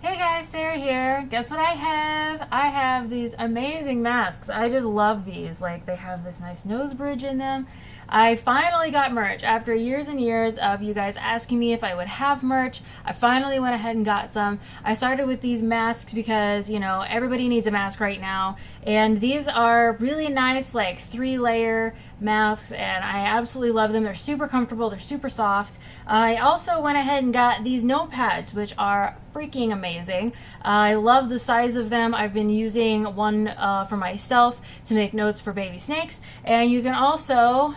Hey guys, Sarah here. Guess what I have? I have these amazing masks. I just love these. Like, they have this nice nose bridge in them. I finally got merch after years and years of you guys asking me if I would have merch. I finally went ahead and got some. I started with these masks because, you know, everybody needs a mask right now. And these are really nice, like 3-layer masks, and I absolutely love them. They're super comfortable, they're super soft. I also went ahead and got these notepads, which are freaking amazing. I love the size of them. I've been using one for myself to make notes for baby snakes, and you can also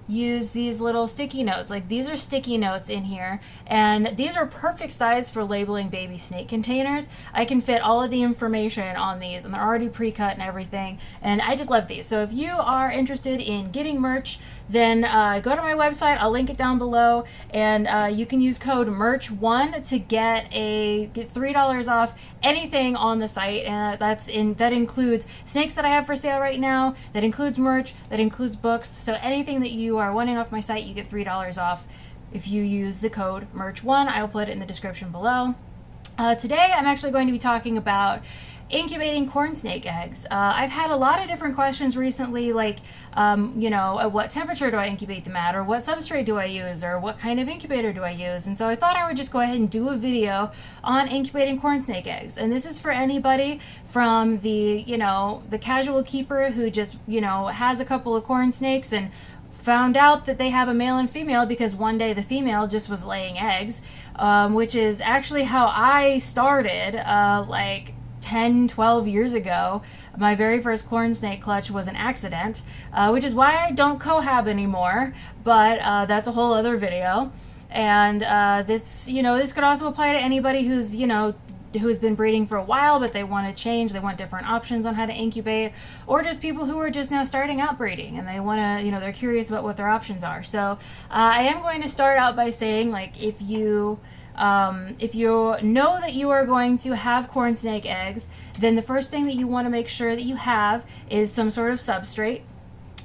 use these little sticky notes. Like, these are sticky notes in here, and these are perfect size for labeling baby snake containers. I can fit all of the information on these, and they're already pre-cut and everything, and I just love these. So if you are interested in getting merch, then go to my website. I'll link it down below, and you can use code MERCH1 to get $3 off anything on the site, and that includes snakes that I have for sale right now, that includes merch, that includes books. So anything that you are wanting off my site, you get $3 off if you use the code MERCH1. I will put it in the description below. Today I'm actually going to be talking about incubating corn snake eggs. I've had a lot of different questions recently, like, you know, at what temperature do I incubate them at, or what substrate do I use, or what kind of incubator do I use? And so I thought I would just go ahead and do a video on incubating corn snake eggs. And this is for anybody from the, you know, the casual keeper who just, you know, has a couple of corn snakes and found out that they have a male and female because one day the female just was laying eggs, which is actually how I started, like 10-12 years ago. My very first corn snake clutch was an accident, which is why I don't cohab anymore, but that's a whole other video. And this, you know, this could also apply to anybody who's, you know, who's been breeding for a while, but they want to change, they want different options on how to incubate, or just people who are just now starting out breeding and they want to, you know, they're curious about what their options are. So I am going to start out by saying, like, if you know that you are going to have corn snake eggs, then the first thing that you want to make sure that you have is some sort of substrate.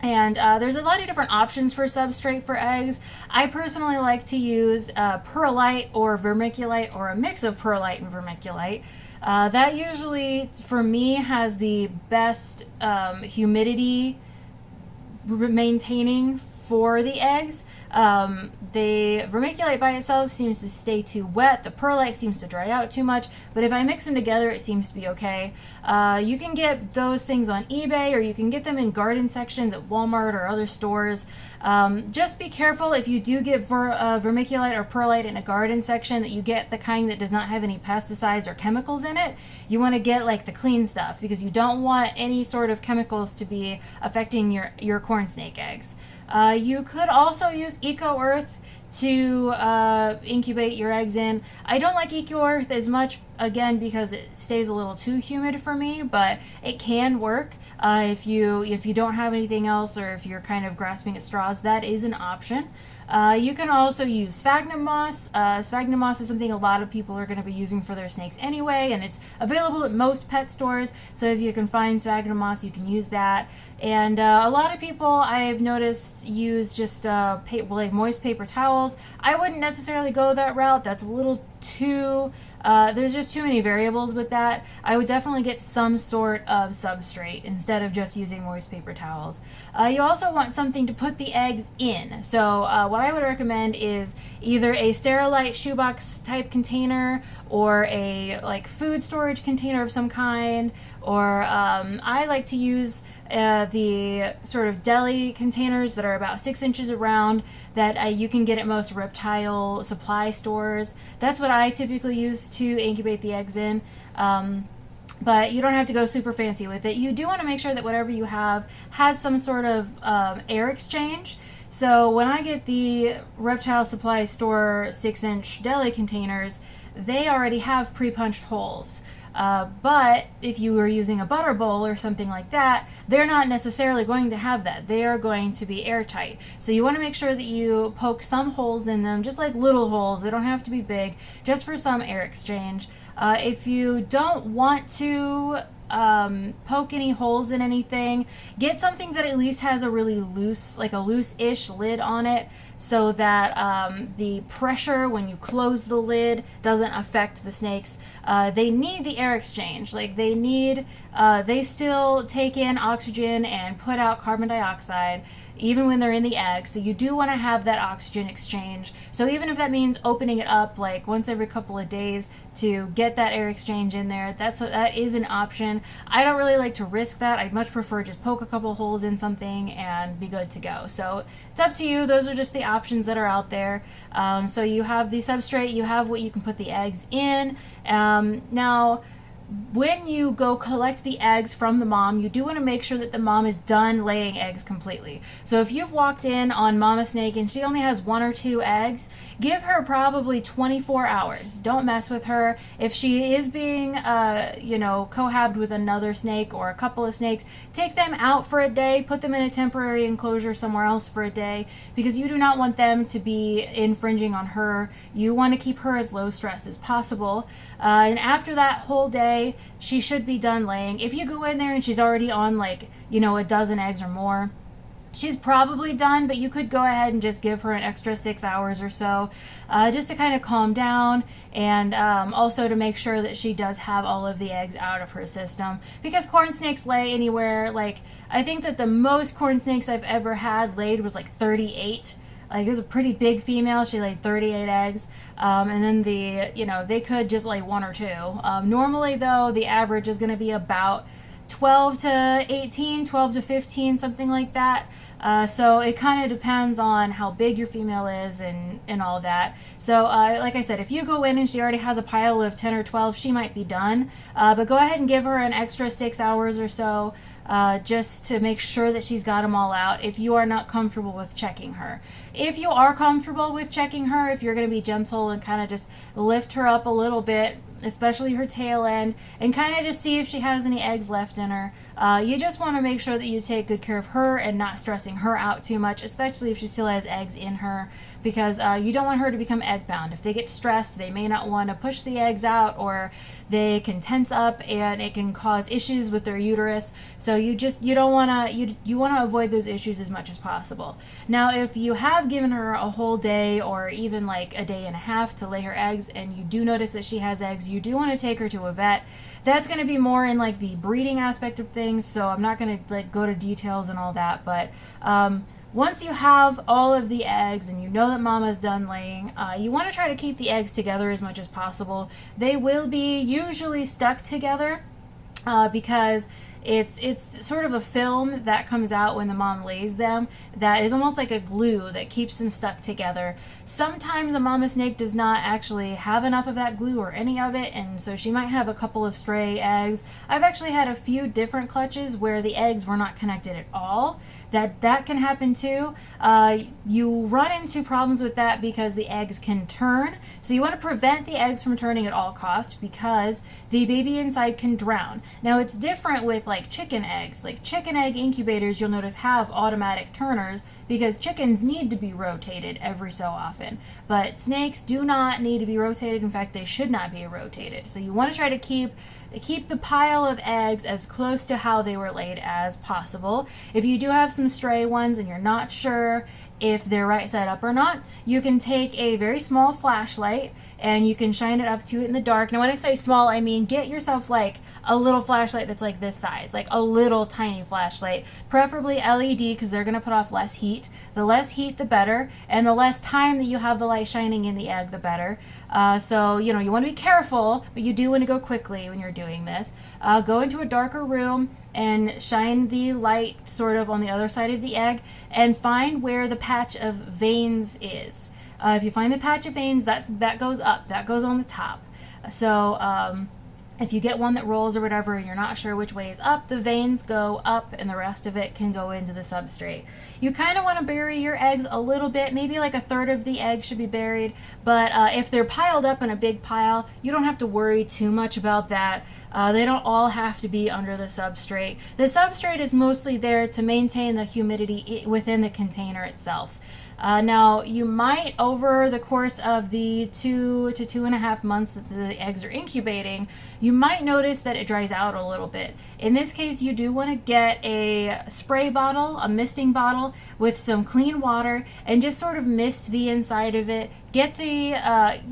And there's a lot of different options for substrate for eggs. I personally like to use perlite or vermiculite, or a mix of perlite and vermiculite. That usually, for me, has the best humidity maintaining for the eggs. The vermiculite by itself seems to stay too wet. The perlite seems to dry out too much, but if I mix them together, it seems to be okay. You can get those things on eBay, or you can get them in garden sections at Walmart or other stores. Just be careful if you do get vermiculite or perlite in a garden section that you get the kind that does not have any pesticides or chemicals in it. You want to get like the clean stuff, because you don't want any sort of chemicals to be affecting your corn snake eggs. You could also use Eco Earth to incubate your eggs in. I don't like Eco Earth as much, again, because it stays a little too humid for me, but it can work. If you don't have anything else, or if you're kind of grasping at straws, that is an option. You can also use sphagnum moss. Sphagnum moss is something a lot of people are going to be using for their snakes anyway, and it's available at most pet stores, so if you can find sphagnum moss, you can use that. And a lot of people, I've noticed, use just like moist paper towels. I wouldn't necessarily go that route. That's a little too, there's just too many variables with that. I would definitely get some sort of substrate instead of just using moist paper towels. You also want something to put the eggs in. So what I would recommend is either a Sterilite shoebox type container, or a like food storage container of some kind, or I like to use the sort of deli containers that are about 6 inches around, that you can get at most reptile supply stores. That's what I typically use to incubate the eggs in. But you don't have to go super fancy with it. You do want to make sure that whatever you have has some sort of air exchange. So when I get the reptile supply store 6-inch deli containers, they already have pre-punched holes. But if you were using a butter bowl or something like that, they're not necessarily going to have that. They are going to be airtight. So you want to make sure that you poke some holes in them, just like little holes. They don't have to be big, just for some air exchange. If you don't want to poke any holes in anything, get something that at least has a really loose, like a loose-ish lid on it, so that the pressure when you close the lid doesn't affect the snakes. They need the air exchange. Like they still take in oxygen and put out carbon dioxide even when they're in the egg. So you do want to have that oxygen exchange. So even if that means opening it up like once every couple of days to get that air exchange in there, that is an option. I don't really like to risk that. I'd much prefer just poke a couple holes in something and be good to go. So it's up to you. Those are just the options that are out there. So you have the substrate, you have what you can put the eggs in. Now, when you go collect the eggs from the mom, you do want to make sure that the mom is done laying eggs completely. So if you've walked in on mama snake and she only has 1 or 2 eggs, give her probably 24 hours. Don't mess with her. If she is being, cohabbed with another snake or a couple of snakes, take them out for a day, put them in a temporary enclosure somewhere else for a day, because you do not want them to be infringing on her. You want to keep her as low stress as possible. And after that whole day, she should be done laying. If you go in there and she's already on a dozen eggs or more, she's probably done, but you could go ahead and just give her an extra 6 hours or so, just to kind of calm down, and also to make sure that she does have all of the eggs out of her system. Because corn snakes lay anywhere, I think that the most corn snakes I've ever had laid was 38. It was a pretty big female. She laid 38 eggs. And then they could just lay 1 or 2. Normally, though, the average is going to be about 12 to 18, 12 to 15, something like that. So it kind of depends on how big your female is and all that. So like I said, if you go in and she already has a pile of 10 or 12, she might be done. But go ahead and give her an extra 6 hours or so, just to make sure that she's got them all out if you are not comfortable with checking her. If you are comfortable with checking her, if you're going to be gentle and kind of just lift her up a little bit, especially her tail end, and kind of just see if she has any eggs left in her. You just want to make sure that you take good care of her and not stressing her out too much, especially if she still has eggs in her, because you don't want her to become egg bound. If they get stressed, they may not want to push the eggs out, or they can tense up and it can cause issues with their uterus. So you don't want to, you want to avoid those issues as much as possible. Now, if you have given her a whole day or even a day and a half to lay her eggs, and you do notice that she has eggs, you do want to take her to a vet. That's going to be more in the breeding aspect of things, so I'm not going to go to details and all that. But once you have all of the eggs and you know that mama's done laying, you want to try to keep the eggs together as much as possible. They will be usually stuck together because it's sort of a film that comes out when the mom lays them that is almost like a glue that keeps them stuck together. Sometimes the mama snake does not actually have enough of that glue or any of it, and so she might have a couple of stray eggs. I've actually had a few different clutches where the eggs were not connected at all. That can happen too. You run into problems with that because the eggs can turn. So you want to prevent the eggs from turning at all costs, because the baby inside can drown. Now it's different with chicken eggs. Chicken egg incubators, you'll notice, have automatic turners because chickens need to be rotated every so often. But snakes do not need to be rotated. In fact, they should not be rotated. So you want to try to keep the pile of eggs as close to how they were laid as possible. If you do have some stray ones and you're not sure if they're right side up or not, you can take a very small flashlight and you can shine it up to it in the dark. Now when I say small, I mean get yourself a little flashlight that's this size, a little tiny flashlight, preferably LED, because they're going to put off less heat. The less heat, the better, and the less time that you have the light shining in the egg, the better. So you want to be careful, but you do want to go quickly when you're doing this. Go into a darker room and shine the light sort of on the other side of the egg and find where the patch of veins is. If you find the patch of veins, that goes up, that goes on the top. So if you get one that rolls or whatever and you're not sure which way is up, the veins go up and the rest of it can go into the substrate. You kind of want to bury your eggs a little bit, maybe a third of the egg should be buried, but if they're piled up in a big pile, you don't have to worry too much about that. They don't all have to be under the substrate. The substrate is mostly there to maintain the humidity within the container itself. Now, you might, over the course of the 2 to 2.5 months that the eggs are incubating, you might notice that it dries out a little bit. In this case, you do want to get a spray bottle, a misting bottle with some clean water, and just sort of mist the inside of it. Get the,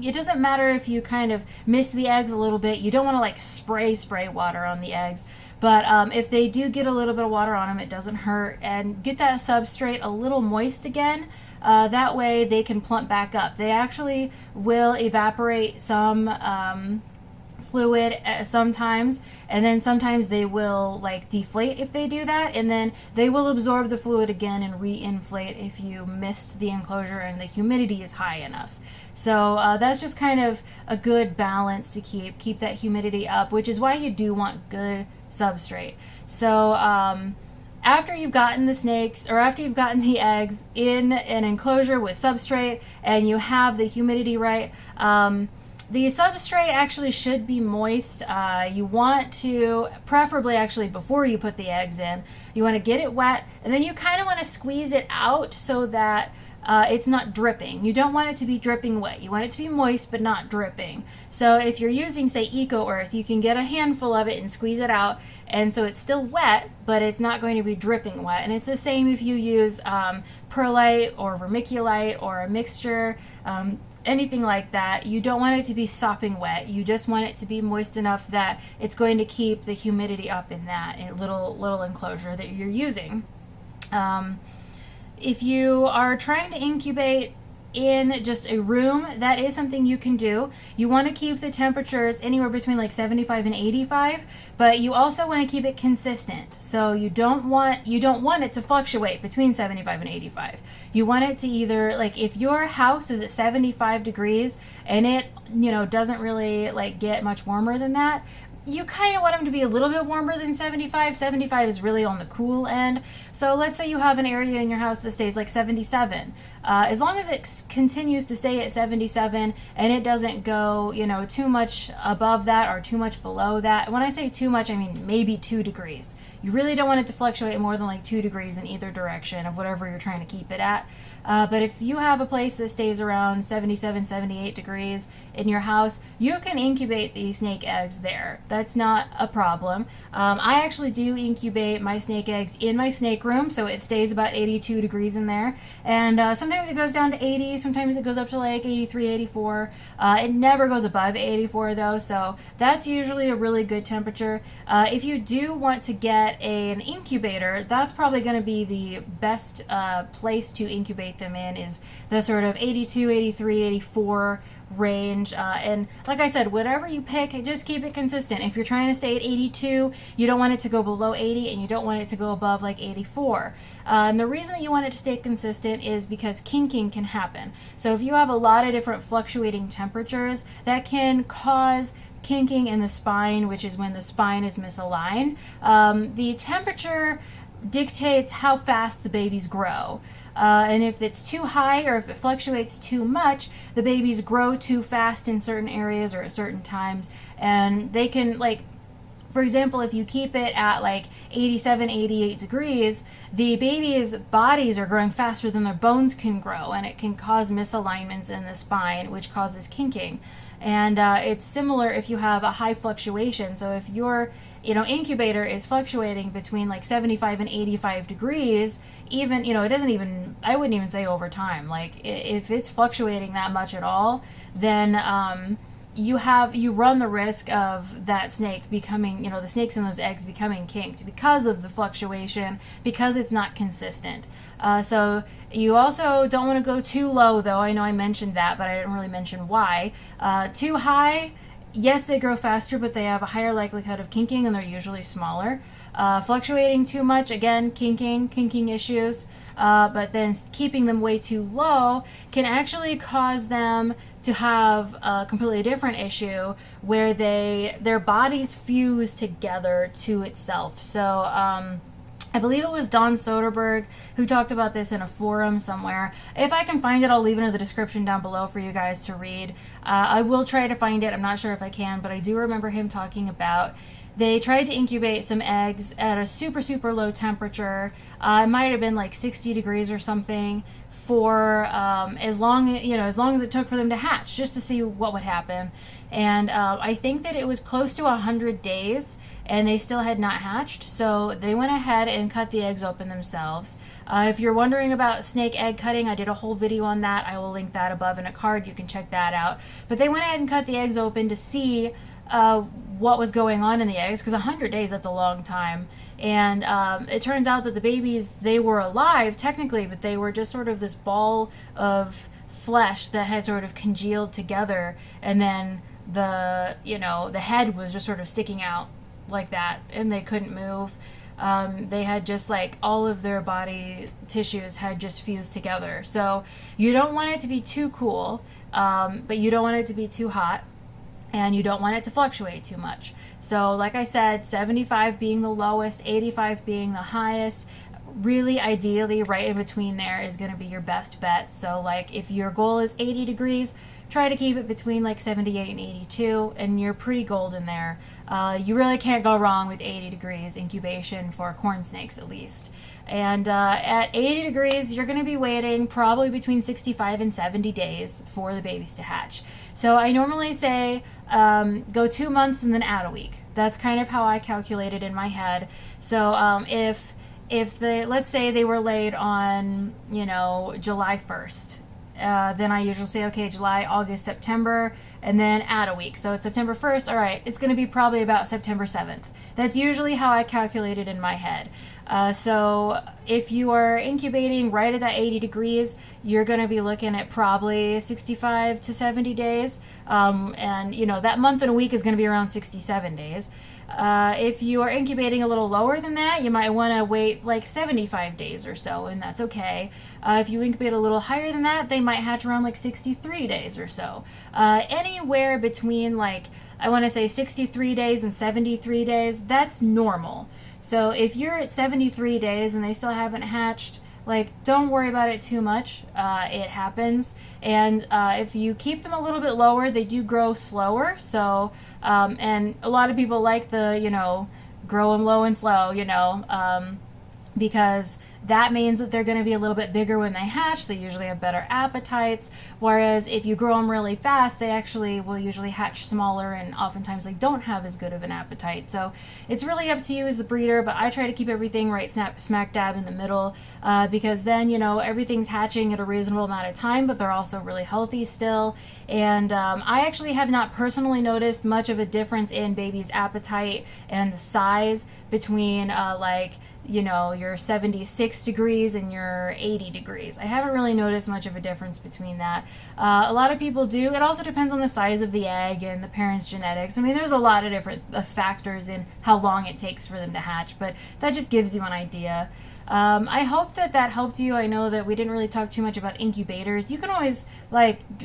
it doesn't matter if you kind of mist the eggs a little bit. You don't want to like spray water on the eggs. But if they do get a little bit of water on them, it doesn't hurt. And get that substrate a little moist again. That way they can plump back up. They actually will evaporate some fluid sometimes, and then sometimes they will like deflate if they do that, and then they will absorb the fluid again and re-inflate if you mist the enclosure and the humidity is high enough. So that's just kind of a good balance to keep that humidity up, which is why you do want good substrate. So after you've gotten the snakes, or after you've gotten the eggs in an enclosure with substrate and you have the humidity right, the substrate actually should be moist. You want to, preferably actually before you put the eggs in, you want to get it wet, and then you kind of want to squeeze it out so that it's not dripping. You don't want it to be dripping wet. You want it to be moist but not dripping. So if you're using, say, Eco Earth, you can get a handful of it and squeeze it out, and so it's still wet, but it's not going to be dripping wet. And it's the same if you use perlite or vermiculite or a mixture, anything like that. You don't want it to be sopping wet. You just want it to be moist enough that it's going to keep the humidity up in that little enclosure that you're using. If you are trying to incubate in just a room, that is something you can do. You want to keep the temperatures anywhere between like 75 and 85, but you also want to keep it consistent. So you don't want it to fluctuate between 75 and 85. You want it to either, like, if your house is at 75 degrees and it, doesn't really like get much warmer than that, you kind of want them to be a little bit warmer than 75. 75 is really on the cool end. So let's say you have an area in your house that stays like 77. As long as it continues to stay at 77 and it doesn't go, too much above that or too much below that. When I say too much, I mean maybe 2 degrees. You really don't want it to fluctuate more than like 2 degrees in either direction of whatever you're trying to keep it at. But if you have a place that stays around 77, 78 degrees in your house, you can incubate the snake eggs there. That's not a problem. I actually do incubate my snake eggs in my snake room, so it stays about 82 degrees in there. And sometimes it goes down to 80, sometimes it goes up to like 83, 84. It never goes above 84 though, so that's usually a really good temperature. If you do want to get an incubator, that's probably going to be the best place to incubate them in, is the sort of 82, 83, 84 range. And like I said, whatever you pick, just keep it consistent. If you're trying to stay at 82, you don't want it to go below 80 and you don't want it to go above like 84. And the reason that you want it to stay consistent is because kinking can happen. So if you have a lot of different fluctuating temperatures, that can cause kinking in the spine, which is when the spine is misaligned. The temperature dictates how fast the babies grow. And if it's too high or if it fluctuates too much, the babies grow too fast in certain areas or at certain times. And they can, like, for example, if you keep it at like 87, 88 degrees, the baby's bodies are growing faster than their bones can grow, and it can cause misalignments in the spine, which causes kinking. And it's similar if you have a high fluctuation. So if your incubator is fluctuating between like 75 and 85 degrees, even, it doesn't even, I wouldn't even say over time. Like if it's fluctuating that much at all, then you run the risk of that snake becoming, the snakes in those eggs becoming kinked because of the fluctuation, because it's not consistent. So you also don't want to go too low, though. I know I mentioned that, but I didn't really mention why. Too high, yes, they grow faster, but they have a higher likelihood of kinking, and they're usually smaller. Fluctuating too much, again, kinking issues. But then keeping them way too low can actually cause them to have a completely different issue where their bodies fuse together to itself. So I believe it was Don Soderbergh who talked about this in a forum somewhere. If I can find it, I'll leave it in the description down below for you guys to read. I will try to find it. I'm not sure if I can, but I do remember him talking about they tried to incubate some eggs at a super, super low temperature. It might have been like 60 degrees or something for as long as it took for them to hatch, just to see what would happen. And I think that it was close to 100 days and they still had not hatched, so they went ahead and cut the eggs open themselves. If you're wondering about snake egg cutting, I did a whole video on that. I will link that above in a card. You can check that out. But they went ahead and cut the eggs open to see what was going on in the eggs, because 100 days, that's a long time. And it turns out that the babies, they were alive technically, but they were just sort of this ball of flesh that had sort of congealed together, and then the head was just sort of sticking out like that, and they couldn't move. They had just like all of their body tissues had just fused together. So you don't want it to be too cool, but you don't want it to be too hot, and you don't want it to fluctuate too much. So like I said, 75 being the lowest, 85 being the highest. Really, ideally, right in between there is going to be your best bet. So like if your goal is 80 degrees, try to keep it between like 78 and 82, and you're pretty golden there. You really can't go wrong with 80 degrees incubation for corn snakes, at least. And at 80 degrees, you're going to be waiting probably between 65 and 70 days for the babies to hatch. So I normally say go 2 months and then add a week. That's kind of how I calculate it in my head. So let's say they were laid on, July 1st, then I usually say, okay, July, August, September, and then add a week. So it's September 1st, all right, it's going to be probably about September 7th. That's usually how I calculate it in my head. So if you are incubating right at that 80 degrees, you're going to be looking at probably 65 to 70 days. And, that month and a week is going to be around 67 days. If you are incubating a little lower than that, you might want to wait like 75 days or so, and that's okay. If you incubate a little higher than that, they might hatch around like 63 days or so. Anywhere between like, I want to say 63 days and 73 days, that's normal. So if you're at 73 days and they still haven't hatched, like, don't worry about it too much. It happens. And if you keep them a little bit lower, they do grow slower. So, and a lot of people like the, grow them low and slow, because that means that they're going to be a little bit bigger when they hatch. They usually have better appetites. Whereas if you grow them really fast, they actually will usually hatch smaller, and oftentimes they don't have as good of an appetite. So it's really up to you as the breeder, but I try to keep everything right smack dab in the middle, because then, everything's hatching at a reasonable amount of time, but they're also really healthy still. And I actually have not personally noticed much of a difference in baby's appetite and the size between your 76 degrees and your 80 degrees. I haven't really noticed much of a difference between that. A lot of people do. It also depends on the size of the egg and the parent's genetics. I mean, there's a lot of different factors in how long it takes for them to hatch, but that just gives you an idea. I hope that helped you. I know that we didn't really talk too much about incubators. You can always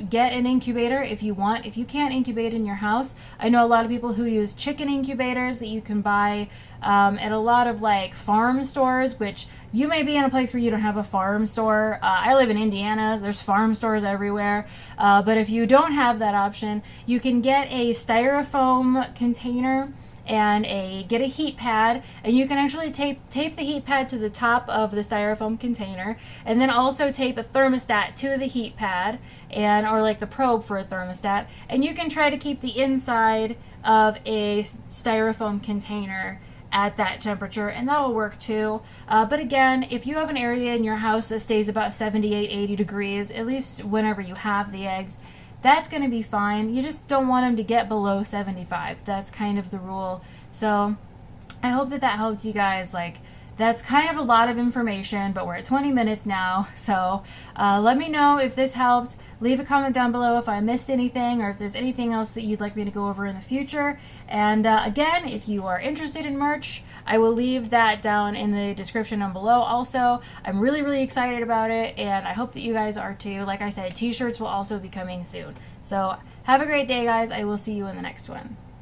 get an incubator if you want. If you can't incubate in your house, I know a lot of people who use chicken incubators that you can buy at a lot of farm stores, which you may be in a place where you don't have a farm store. I live in Indiana. There's farm stores everywhere. But if you don't have that option, you can get a styrofoam container and get a heat pad, and you can actually tape the heat pad to the top of the styrofoam container, and then also tape a thermostat to the heat pad, or the probe for a thermostat, and you can try to keep the inside of a styrofoam container at that temperature, and that'll work too. But again, if you have an area in your house that stays about 78, 80 degrees, at least whenever you have the eggs, that's going to be fine. You just don't want them to get below 75. That's kind of the rule. So I hope that helps you guys. That's kind of a lot of information, but we're at 20 minutes now. So let me know if this helped. Leave a comment down below if I missed anything, or if there's anything else that you'd like me to go over in the future. And again, if you are interested in merch, I will leave that down in the description down below. Also, I'm really, really excited about it, and I hope that you guys are too. Like I said, t-shirts will also be coming soon. So have a great day, guys. I will see you in the next one.